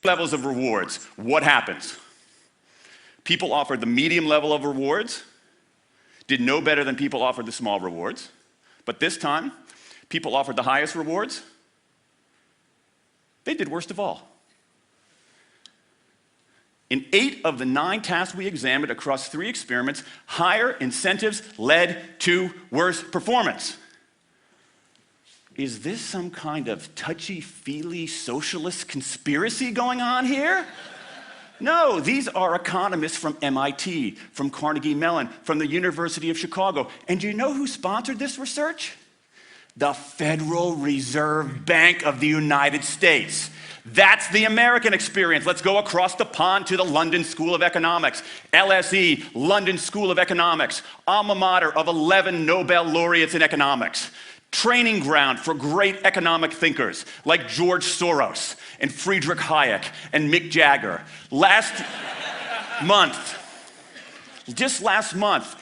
Levels of rewards. What happens? People offered the medium level of rewards, did no better than people offered the small rewards. But this time, people offered the highest rewards. They did worst of all. In 8 of the 9 tasks we examined across 3 experiments, higher incentives led to worse performance. Is this some kind of touchy-feely socialist conspiracy going on here? No, these are economists from MIT, from Carnegie Mellon, from the University of Chicago. And do you know who sponsored this research? The Federal Reserve Bank of the United States. That's the American experience. Let's go across the pond to the London School of Economics. LSE, London School of Economics, alma mater of 11 Nobel Laureates in economics. Training ground for great economic thinkers like George Soros and Friedrich Hayek and Mick Jagger. Just last month,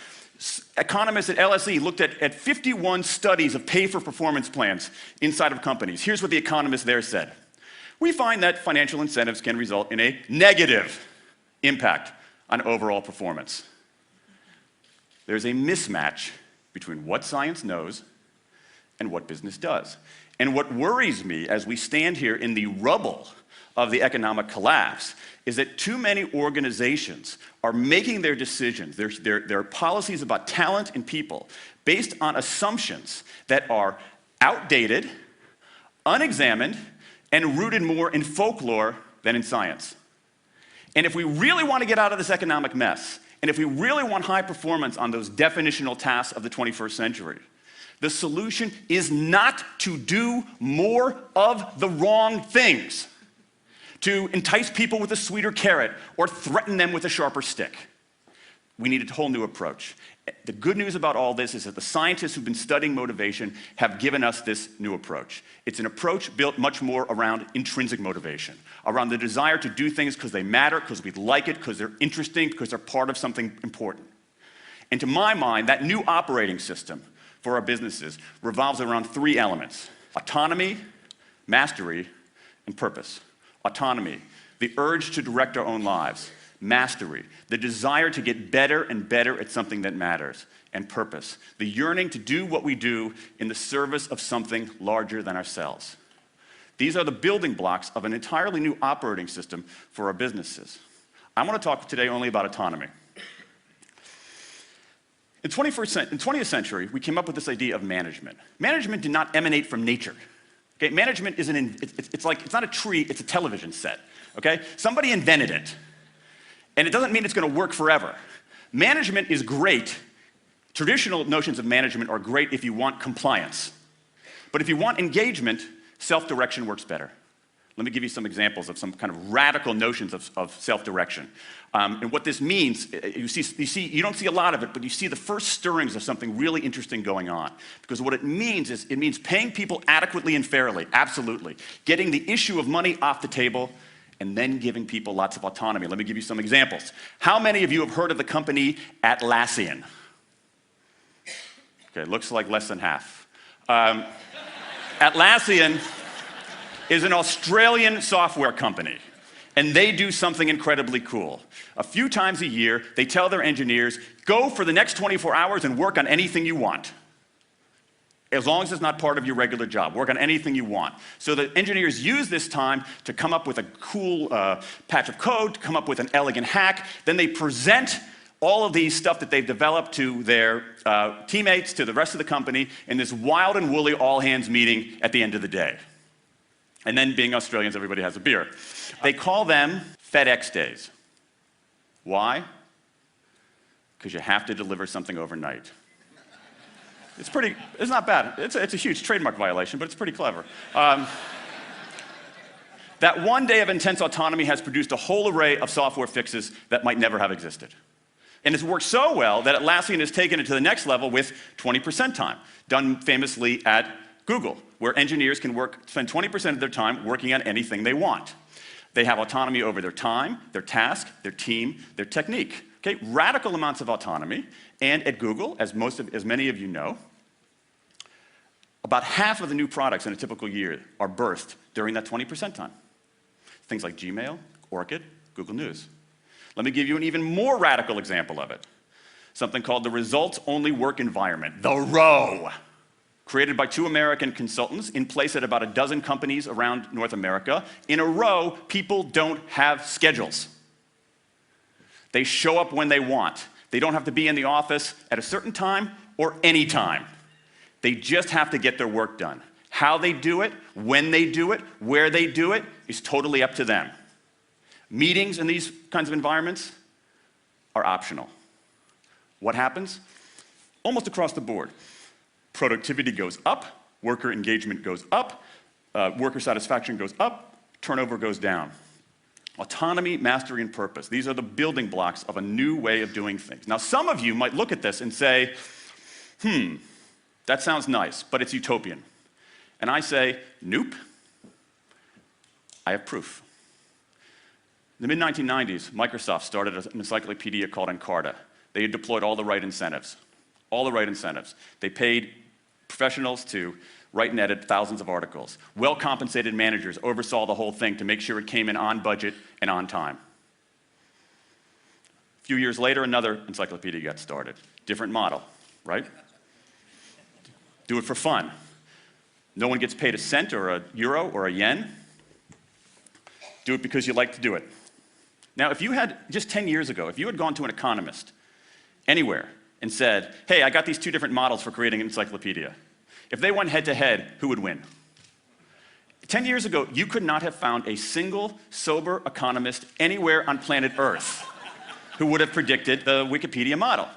economists at LSE looked at 51 studies of pay-for-performance plans inside of companies. Here's what the economists there said. We find that financial incentives can result in a negative impact on overall performance. There's a mismatch between what science knows and what business does. And what worries me as we stand here in the rubble of the economic collapse is that too many organizations are making their decisions, their policies about talent and people, based on assumptions that are outdated, unexamined, and rooted more in folklore than in science. And if we really want to get out of this economic mess, and if we really want high performance on those definitional tasks of the 21st century, the solution is not to do more of the wrong things, to entice people with a sweeter carrot or threaten them with a sharper stick. We need a whole new approach. The good news about all this is that the scientists who've been studying motivation have given us this new approach. It's an approach built much more around intrinsic motivation, around the desire to do things because they matter, because we like it, because they're interesting, because they're part of something important. And to my mind, that new operating system for our businesses revolves around 3 elements: autonomy, mastery, and purpose. Autonomy, the urge to direct our own lives. Mastery, the desire to get better and better at something that matters. And purpose, the yearning to do what we do in the service of something larger than ourselves. These are the building blocks of an entirely new operating system for our businesses. I want to talk today only about autonomy. In the 20th century, we came up with this idea of management. Management did not emanate from nature. Okay? Management isn't, it's not a tree, it's a television set. Okay? Somebody invented it. And it doesn't mean it's going to work forever. Management is great. Traditional notions of management are great if you want compliance. But if you want engagement, self-direction works better. Let me give you some examples of some kind of radical notions of self-direction. And what this means, you don't see a lot of it, but you see the first stirrings of something really interesting going on. Because what it means is, it means paying people adequately and fairly, absolutely. Getting the issue of money off the table, and then giving people lots of autonomy. Let me give you some examples. How many of you have heard of the company Atlassian? Okay, looks like less than half. Atlassian is an Australian software company, and they do something incredibly cool. A few times a year, they tell their engineers, go for the next 24 hours and work on anything you want. As long as it's not part of your regular job, work on anything you want. So the engineers use this time to come up with a cool patch of code, to come up with an elegant hack. Then they present all of these stuff that they've developed to their teammates, to the rest of the company, in this wild and woolly all-hands meeting at the end of the day. And then, being Australians, everybody has a beer. They call them FedEx days. Why? Because you have to deliver something overnight. It's not bad. It's a huge trademark violation, but it's pretty clever. That one day of intense autonomy has produced a whole array of software fixes that might never have existed. And it's worked so well that Atlassian has taken it to the next level with 20% time, done famously at Google, where engineers can spend 20% of their time working on anything they want. They have autonomy over their time, their task, their team, their technique. Okay, radical amounts of autonomy. And at Google, as many of you know, about half of the new products in a typical year are birthed during that 20% time. Things like Gmail, Orkut, Google News. Let me give you an even more radical example of it. Something called the results-only work environment, the ROE, created by 2 American consultants in place at about a dozen companies around North America. In a row, people don't have schedules. They show up when they want. They don't have to be in the office at a certain time or any time. They just have to get their work done. How they do it, when they do it, where they do it, is totally up to them. Meetings in these kinds of environments are optional. What happens? Almost across the board. Productivity goes up, worker engagement goes up, worker satisfaction goes up, turnover goes down. Autonomy, mastery, and purpose. These are the building blocks of a new way of doing things. Now, some of you might look at this and say, that sounds nice, but it's utopian. And I say, nope, I have proof. In the mid-1990s, Microsoft started an encyclopedia called Encarta. They had deployed all the right incentives. All the right incentives. They paid professionals to write and edit thousands of articles. Well-compensated managers oversaw the whole thing to make sure it came in on budget and on time. A few years later, another encyclopedia got started. Different model, right? Do it for fun. No one gets paid a cent or a euro or a yen. Do it because you like to do it. Now, if you had, just 10 years ago, if you had gone to an economist anywhere and said, hey, I got these 2 different models for creating an encyclopedia. If they went head-to-head, who would win? 10 years ago, you could not have found a single sober economist anywhere on planet Earth who would have predicted the Wikipedia model.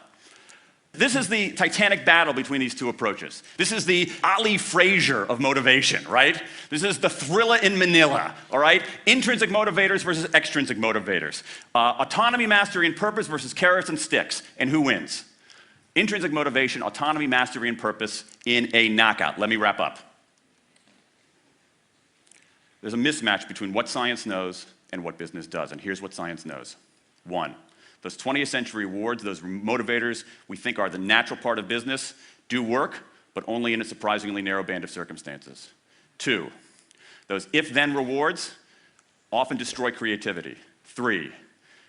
This is the titanic battle between these 2 approaches. This is the Ali Frazier of motivation, right? This is the thriller in Manila, all right? Intrinsic motivators versus extrinsic motivators. Autonomy, mastery, and purpose versus carrots and sticks. And who wins? Intrinsic motivation, autonomy, mastery, and purpose in a knockout. Let me wrap up. There's a mismatch between what science knows and what business does. And here's what science knows. 1. Those 20th century rewards, those motivators we think are the natural part of business, do work, but only in a surprisingly narrow band of circumstances. 2, those if-then rewards often destroy creativity. 3,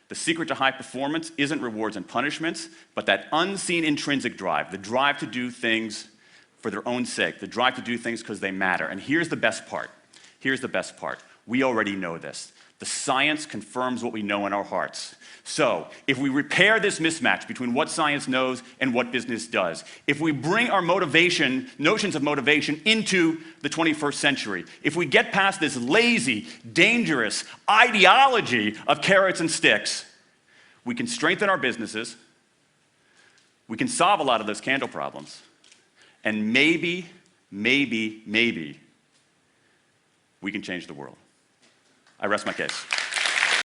the secret to high performance isn't rewards and punishments, but that unseen intrinsic drive, the drive to do things for their own sake, the drive to do things because they matter. And here's the best part. Here's the best part. We already know this. The science confirms what we know in our hearts. So, if we repair this mismatch between what science knows and what business does, if we bring our motivation, notions of motivation into the 21st century, if we get past this lazy, dangerous ideology of carrots and sticks, we can strengthen our businesses, we can solve a lot of those candle problems, and maybe, we can change the world. I rest my case.